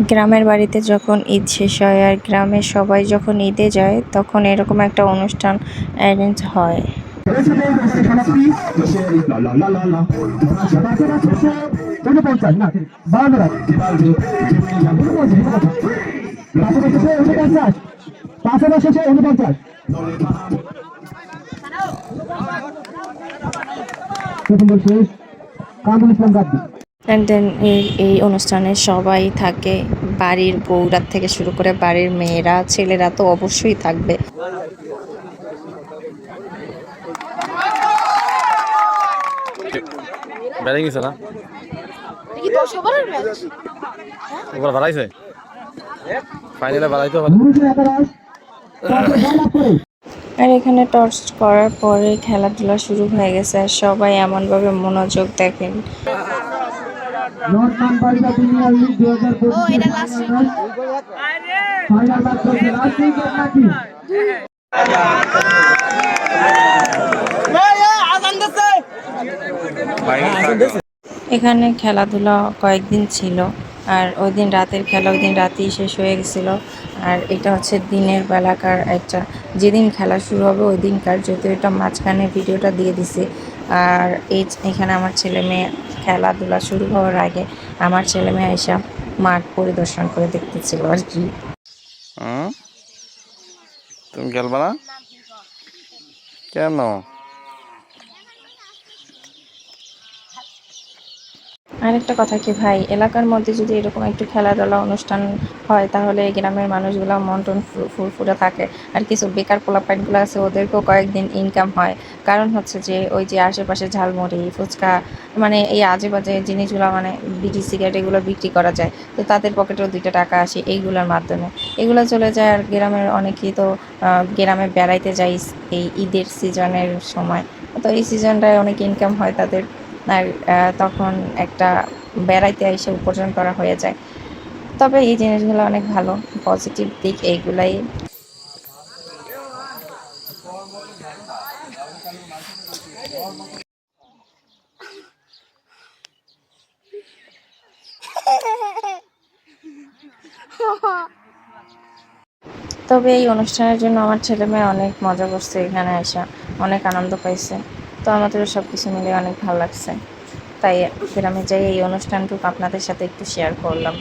গ্রামের বাড়িতে যখন ঈদ শেষ হয় আর গ্রামের সবাই যখন ঈদে যায় তখন এরকম একটা অনুষ্ঠান অ্যারেঞ্জ হয়। অ্যান্ড দেন এই অনুষ্ঠানে সবাই থাকে, বাড়ির বউরা থেকে শুরু করে বাড়ির মেয়েরা, ছেলেরা তো অবশ্যই থাকবে। আর এখানে টর্চ করার পরে খেলাধুলা শুরু হয়ে গেছে আর সবাই এমনভাবে মনোযোগ দেখেন। এখানে খেলাধুলা কয়েকদিন ছিল আর ওই দিন রাতের খেলা ওই দিন রাতেই শেষ হয়ে গেছিলো। আর এটা হচ্ছে দিনের বেলাকার একটা, যেদিন খেলা শুরু হবে ওই দিনকার, যদিও এটা মাঝখানে ভিডিওটা দিয়ে দিছি। আর এখানে আমার ছেলে মেয়ে খেলাধুলা শুরু হওয়ার আগে আমার ছেলে মেয়ে এসে মাঠ পরিদর্শন করে দেখতেছিল আর কি। তুমি খেলবা না কেন? আরেকটা কথা কি ভাই, এলাকার মধ্যে যদি এরকম একটু খেলাধুলা অনুষ্ঠান হয় তাহলে গ্রামের মানুষগুলো মন টন ফুরফুরে থাকে। আর কিছু বেকার পোলাপাইনগুলো আছে ওদেরকেও কয়েকদিন ইনকাম হয়। কারণ হচ্ছে যে ওই যে আশেপাশে ঝালমুড়ি ফুচকা মানে এই আজে বাজে জিনিসগুলো মানে বিড়ি সিগারেট এগুলো বিক্রি করা যায়, তো তাদের পকেটেও 2টা টাকা আসে এইগুলোর মাধ্যমে, এগুলো চলে যায়। আর গ্রামের অনেকেই তো গ্রামে বেড়াইতে যায় এই ঈদের সিজনের সময়, তো এই সিজনটায় অনেক ইনকাম হয় তাদের। আর তখন একটা বেড়াইতে এসে উপার্জন করা হয়ে যায়। তবে এই জিনিসগুলো অনেক ভালো, পজিটিভ দিক এইগুলাই। তবে এই অনুষ্ঠানের জন্য আমার ছেলে মেয়ে অনেক মজা করছে, এখানে আসা অনেক আনন্দ পাইছে। তো আমাদেরও সব কিছু মিলে অনেক ভালো লাগছে, তাই গ্রামে যাই এই অনুষ্ঠানটুকু আপনাদের সাথে একটু শেয়ার করলাম।